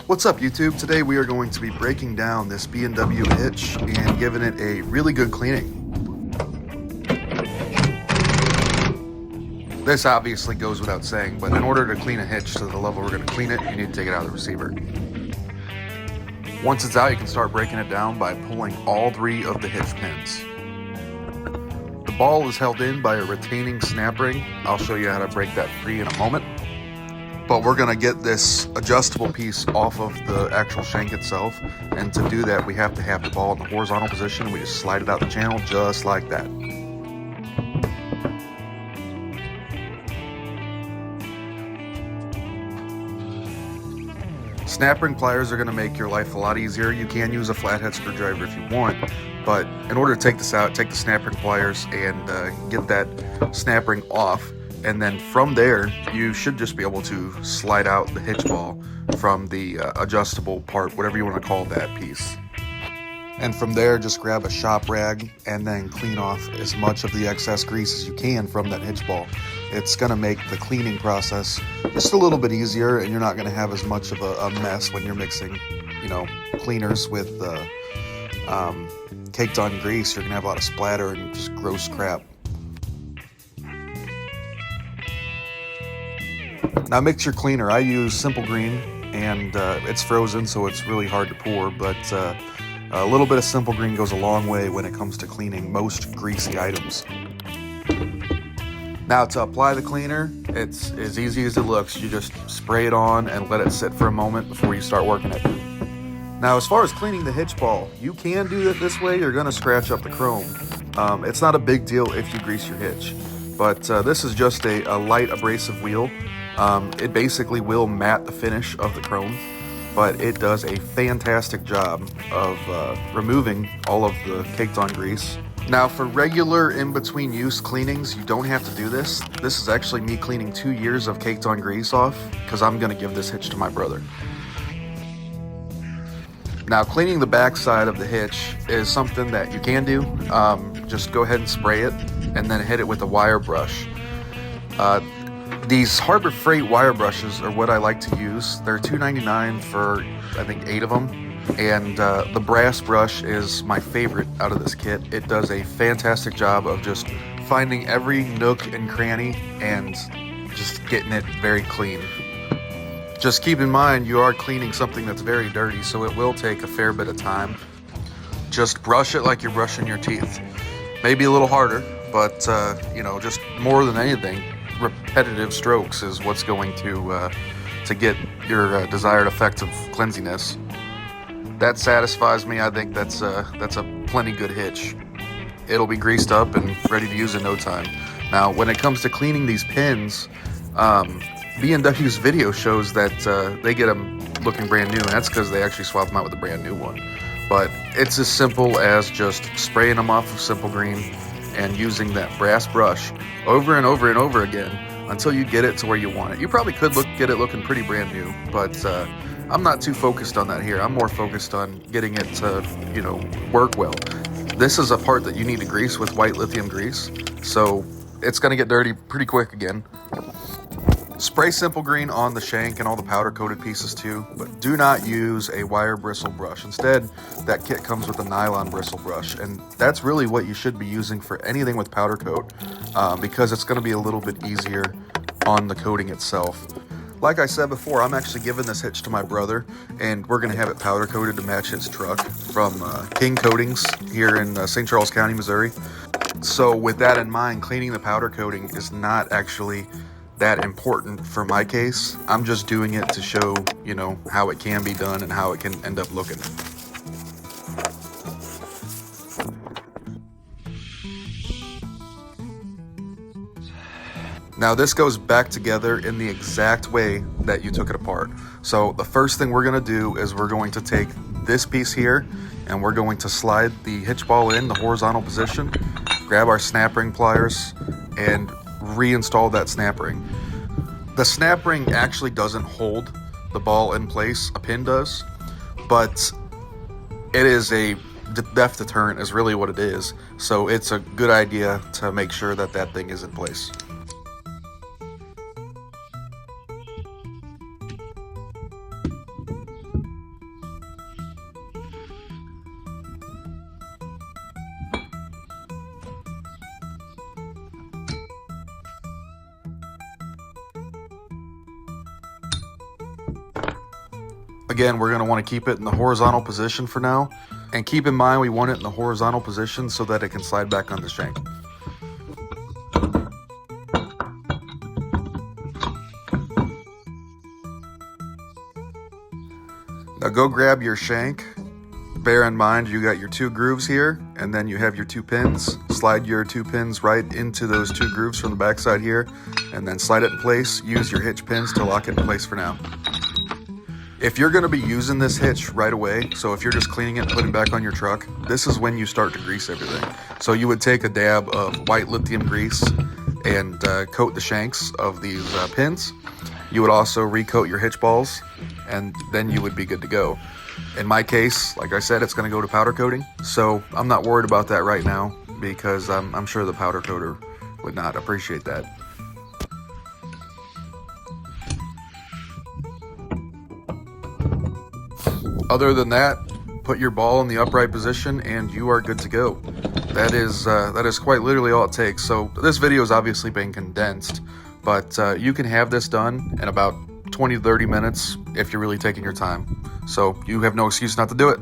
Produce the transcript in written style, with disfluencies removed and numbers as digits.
What's up, YouTube? Today we are going to be breaking down this B&W Hitch and giving it a really good cleaning. This obviously goes without saying, but in order to clean a hitch to the level we're going to clean it, you need to take it out of the receiver. Once it's out, you can start breaking it down by pulling all 3 of the hitch pins. The ball is held in by a retaining snap ring. I'll show you how to break that free in a moment. But we're going to get this adjustable piece off of the actual shank itself, and to do that we have to have the ball in the horizontal position. We just slide it out the channel just like that. Snap ring pliers are going to make your life a lot easier. You can use a flathead screwdriver if you want, but in order to take this out, take the snap ring pliers and get that snap ring off. And then from there, you should just be able to slide out the hitch ball from the adjustable part, whatever you want to call that piece. And from there, just grab a shop rag and then clean off as much of the excess grease as you can from that hitch ball. It's going to make the cleaning process just a little bit easier, and you're not going to have as much of a mess when you're mixing, cleaners with caked on grease. You're going to have a lot of splatter and just gross crap. Now mix your cleaner. I use Simple Green, and it's frozen, so it's really hard to pour, but a little bit of Simple Green goes a long way when it comes to cleaning most greasy items. Now to apply the cleaner, it's as easy as it looks. You just spray it on and let it sit for a moment before you start working it. Now as far as cleaning the hitch ball, you can do it this way. You're going to scratch up the chrome. It's not a big deal if you grease your hitch, but this is just a light abrasive wheel. It basically will matte the finish of the chrome, but it does a fantastic job of removing all of the caked on grease. Now for regular in-between use cleanings, you don't have to do this. This is actually me cleaning 2 years of caked on grease off, because I'm going to give this hitch to my brother. Now cleaning the back side of the hitch is something that you can do. Just go ahead and spray it and then hit it with a wire brush. These Harbor Freight wire brushes are what I like to use. They're $2.99 for, I think, 8 of them. And the brass brush is my favorite out of this kit. It does a fantastic job of just finding every nook and cranny and just getting it very clean. Just keep in mind, you are cleaning something that's very dirty, so it will take a fair bit of time. Just brush it like you're brushing your teeth. Maybe a little harder, but just more than anything, repetitive strokes is what's going to get your desired effect of cleansiness. That satisfies me. I think that's a plenty good hitch. It'll be greased up and ready to use in no time. Now, when it comes to cleaning these pins, B&W's video shows that they get them looking brand new, and that's because they actually swap them out with a brand new one. But it's as simple as just spraying them off of Simple Green and using that brass brush over and over and over again until you get it to where you want it. You probably could get it looking pretty brand new, but I'm not too focused on that here. I'm more focused on getting it to, work well. This is a part that you need to grease with white lithium grease, so it's gonna get dirty pretty quick again. Spray Simple Green on the shank and all the powder coated pieces too, but do not use a wire bristle brush. Instead, that kit comes with a nylon bristle brush, and that's really what you should be using for anything with powder coat, because it's going to be a little bit easier on the coating itself. Like I said before, I'm actually giving this hitch to my brother, and we're going to have it powder coated to match his truck from King Coatings here in St. Charles County, Missouri. So with that in mind, cleaning the powder coating is not actually that important for my case. I'm just doing it to show, how it can be done and how it can end up looking. Now this goes back together in the exact way that you took it apart. So the first thing we're going to do is we're going to take this piece here and we're going to slide the hitch ball in the horizontal position, grab our snap ring pliers, and reinstall that snap ring. The snap ring actually doesn't hold the ball in place, a pin does, but it is a theft deterrent is really what it is. So it's a good idea to make sure that that thing is in place. Again, we're going to want to keep it in the horizontal position for now. And keep in mind we want it in the horizontal position so that it can slide back on the shank. Now go grab your shank. Bear in mind you got your 2 grooves here, and then you have your 2 pins. Slide your 2 pins right into those 2 grooves from the backside here, and then slide it in place. Use your hitch pins to lock it in place for now. If you're going to be using this hitch right away, so if you're just cleaning it and putting it back on your truck, this is when you start to grease everything. So you would take a dab of white lithium grease and coat the shanks of these pins. You would also recoat your hitch balls, and then you would be good to go. In my case, like I said, it's going to go to powder coating, so I'm not worried about that right now because I'm sure the powder coater would not appreciate that. Other than that, put your ball in the upright position and you are good to go. That is quite literally all it takes. So this video is obviously being condensed, but you can have this done in about 20 to 30 minutes if you're really taking your time. So you have no excuse not to do it.